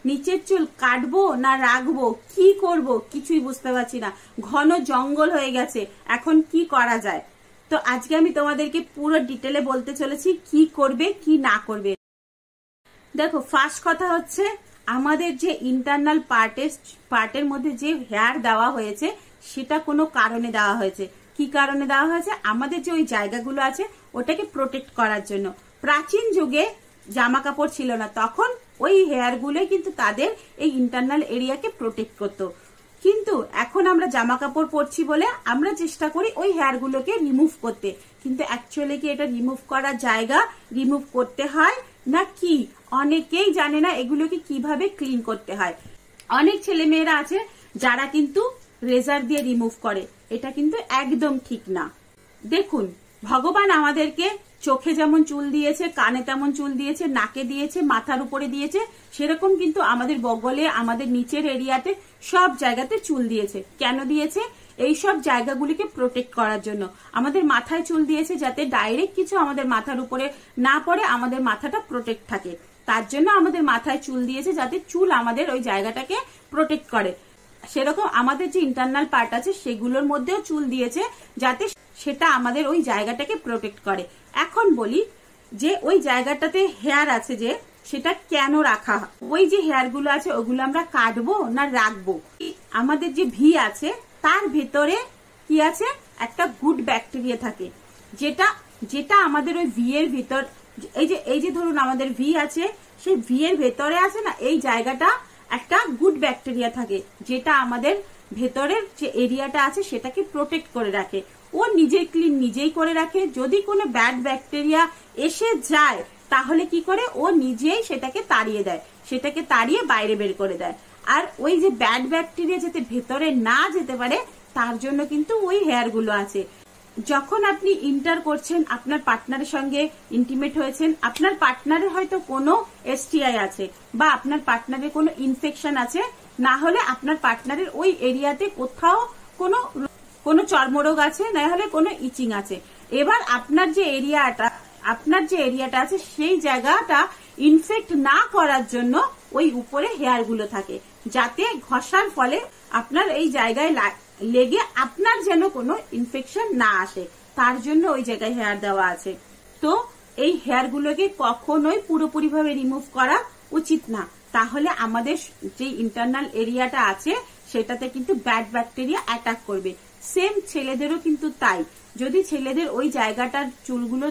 নিচের চুল কাটবো না রাখবো, কি করব কিছুই বুঝতে পারছি না। ঘন জঙ্গল হয়ে গেছে, এখন কি করা যায়। তো আজকে আমি তোমাদেরকে পুরো ডিটেলে বলতে চলেছি কি করবে কি না করবে। দেখো, ফার্স্ট কথা হচ্ছে আমাদের যে ইন্টারনাল পার্টের মধ্যে যে হেয়ার দেওয়া হয়েছে সেটা কোনো কারণে দেওয়া হয়েছে। কি কারণে দেওয়া হয়েছে? আমাদের যে ওই জায়গাগুলো আছে ওটাকে প্রোটেক্ট করার জন্য। প্রাচীন যুগে জামা কাপড় ছিল না, তখন ওই হেয়ার গুলো কিন্তু তাদের এই ইন্টারনাল এরিয়াকে প্রোটেক্ট করতো। কিন্তু এখন আমরা জামা কাপড় পরছি বলে আমরা চেষ্টা করি ওই হেয়ার গুলোকে রিমুভ করতে, কিন্তু অ্যাকচুয়ালি কি এটা রিমুভ করার জায়গা, রিমুভ করতে হয় না কি অনেকেই জানে না এগুলোকে কিভাবে ক্লিন করতে হয়। অনেক ছেলে মেয়েরা আছে যারা কিন্তু রেজার দিয়ে রিমুভ করে, এটা কিন্তু একদম ঠিক না। দেখুন, ভগবান আমাদেরকে চোখে যেমন চুল দিয়েছে, কানে তেমন চুল দিয়েছে, নাকে দিয়েছে, মাথার উপরে দিয়েছে, সেরকম কিন্তু আমাদের বগলে, আমাদের নিচের এরিয়াতে সব জায়গাতে চুল দিয়েছে। কেন দিয়েছে? এই সব জায়গাগুলিকে প্রোটেক্ট করার জন্য। আমাদের মাথায় চুল দিয়েছে যাতে ডাইরেক্ট কিছু আমাদের মাথার উপরে না পড়ে, আমাদের মাথাটা প্রোটেক্ট থাকে। তার জন্য আমাদের মাথায় চুল দিয়েছে যাতে চুল আমাদের ওই জায়গাটাকে প্রোটেক্ট করে। সেরকম আমাদের যে ইন্টারনাল পার্ট আছে সেগুলোর মধ্যেও চুল দিয়েছে যাতে সেটা আমাদের ওই জায়গাটাকে প্রোটেক্ট করে। এখন বলি যে ওই জায়গাটাতে হেয়ার আছে যে সেটা কেন রাখা, ওই যে হেয়ার গুলো আছে ওগুলো আমরা কাটবো না রাখবো। আমাদের যে ভি আছে তার ভেতরে কি আছে, একটা গুড ব্যাকটেরিয়া থাকে, যেটা যেটা আমাদের ওই ভি এর ভিতর, এই যে ধরুন আমাদের ভি আছে, সেই ভি এর ভেতরে আছে না এই জায়গাটা একটা গুড ব্যাকটেরিয়া থাকে, যেটা আমাদের ভেতরের যে এরিয়াটা আছে সেটাকে প্রোটেক্ট করে রাখে। ও নিজেই ক্লিন নিজেই করে রাখে। যদি কোনো ব্যাড ব্যাকটেরিয়া এসে যায় তাহলে কি করে, ও নিজেই সেটাকে তাড়িয়ে দেয়, সেটাকে তাড়িয়ে বাইরে বের করে দেয়। আর ওই যে ব্যাড ব্যাকটেরিয়া যাতে ভেতরে না যেতে পারে তার জন্য কিন্তু ওই হেয়ার গুলো আছে। যখন আপনি ইন্টার করছেন, আপনার পার্টনারের সঙ্গে ইন্টিমেট হয়েছেন, আপনার পার্টনারের হয়তো কোনো এসটিআই আছে বা আপনার পার্টনারের কোনো ইনফেকশন আছে, না হলে আপনার পার্টনারের ওই এরিয়াতে কোথাও কোনো চর্মরোগ আছে, না হলে কোনো ইচিং আছে। এবার আপনার যে এরিয়াটা আছে সেই জায়গাটা ইনফেক্ট না করার জন্য ওই উপরে হেয়ার গুলো থাকে, যাতে ঘষার ফলে আপনার এই জায়গায় লেগে আপনার যেন কোনো ইনফেকশন না আসে, তার জন্য ওই জায়গায় হেয়ার দেওয়া আছে। তো এই হেয়ার গুলোকে কখনোই পুরোপুরি ভাবে রিমুভ করা উচিত না, তাহলে আমাদের যে ইন্টারনাল এরিয়াটা আছে সেটাতে কিন্তু ব্যাড ব্যাকটেরিয়া অ্যাটাক করবে। সেম ছেলেদেরও কিন্তু তাই। যদি ছেলেদের ওই জায়গাটার চুলগুলো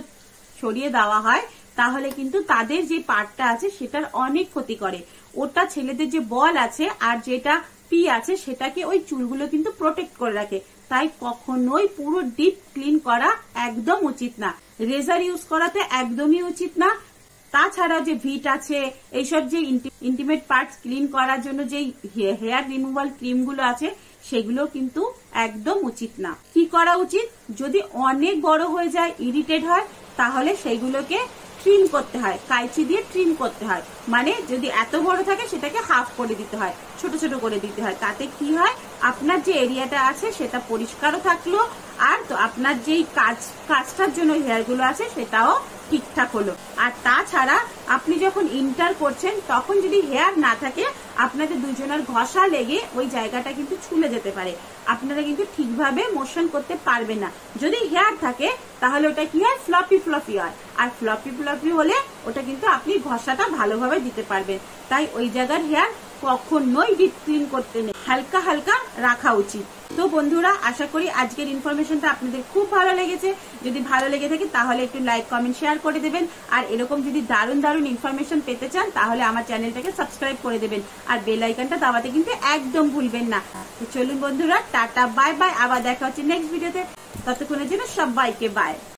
সরিয়ে দেওয়া হয় তাহলে কিন্তু তাদের যে পার্টটা আছে সেটার অনেক ক্ষতি করে। ওটা ছেলেদের যে বল আছে আর যেটা পি আছে সেটাকে ওই চুলগুলো কিন্তু প্রোটেক্ট করে রাখে। তাই কখনোই পুরো ডিপ ক্লিন করা একদম উচিত না, রেজার ইউজ করাতে একদমই উচিত না। তাছাড়া যে ভিট আছে, এইসব যে ইন্টিমেট পার্টস ক্লিন করার জন্য যে হেয়ার রিমুভাল ক্রিম গুলো আছে সেগুলো কিন্তু একদম উচিত না। কি করা উচিত, যদি অনেক বড় হয়ে যায়, ইরিটেট হয়, তাহলে সেইগুলোকে ট্রিম করতে হয়, কাঁচি দিয়ে ট্রিম করতে হয়। মানে যদি এত বড় থাকে সেটাকে হাফ করে দিতে হয়, ছোট ছোট করে দিতে হয়। তাতে কি হয়, আপনার যে এরিয়াটা আছে সেটা পরিষ্কারও থাকলো, আর তো আপনার যেই কাজটার জন্য হেয়ার গুলো আছে সেটাও ঠিকঠাক হলো। আর তাছাড়া আপনি যখন ইন্টার করছেন তখন যদি হেয়ার না থাকে, আপনাদের দুজনের ঘষা লেগে ওই জায়গাটা কিন্তু ছুলে যেতে পারে, আপনারা কিন্তু ঠিকভাবে মোশন করতে পারবেন না। যদি হেয়ার থাকে তাহলে ওটা কি হয়, ফ্লপি ফ্লপি হয়, আর ফ্লপি ফ্লপি হলে ওটা কিন্তু আপনি ঘষাটা ভালোভাবে দিতে পারবেন। তাই ওই জায়গার হেয়ার কখনোই ডিপ ক্লিন করতে নেই, হালকা হালকা রাখা উচিত। তো বন্ধুরা, আশা করি আজকের ইনফরমেশনটা আপনাদের খুব ভালো লেগেছে। যদি ভালো লেগে থাকে তাহলে একটু লাইক, কমেন্ট, শেয়ার করে দেবেন। আর এরকম যদি দারুণ দারুণ ইনফরমেশন পেতে চান তাহলে আমার চ্যানেলটাকে সাবস্ক্রাইব করে দেবেন, আর বেল আইকনটা দাবাতে কিন্তু একদম ভুলবেন না। তো চলুন বন্ধুরা, টাটা, বাই বাই, আবার দেখা হচ্ছে নেক্সট ভিডিওতে। ততক্ষণের জন্য সবাইকে বাই।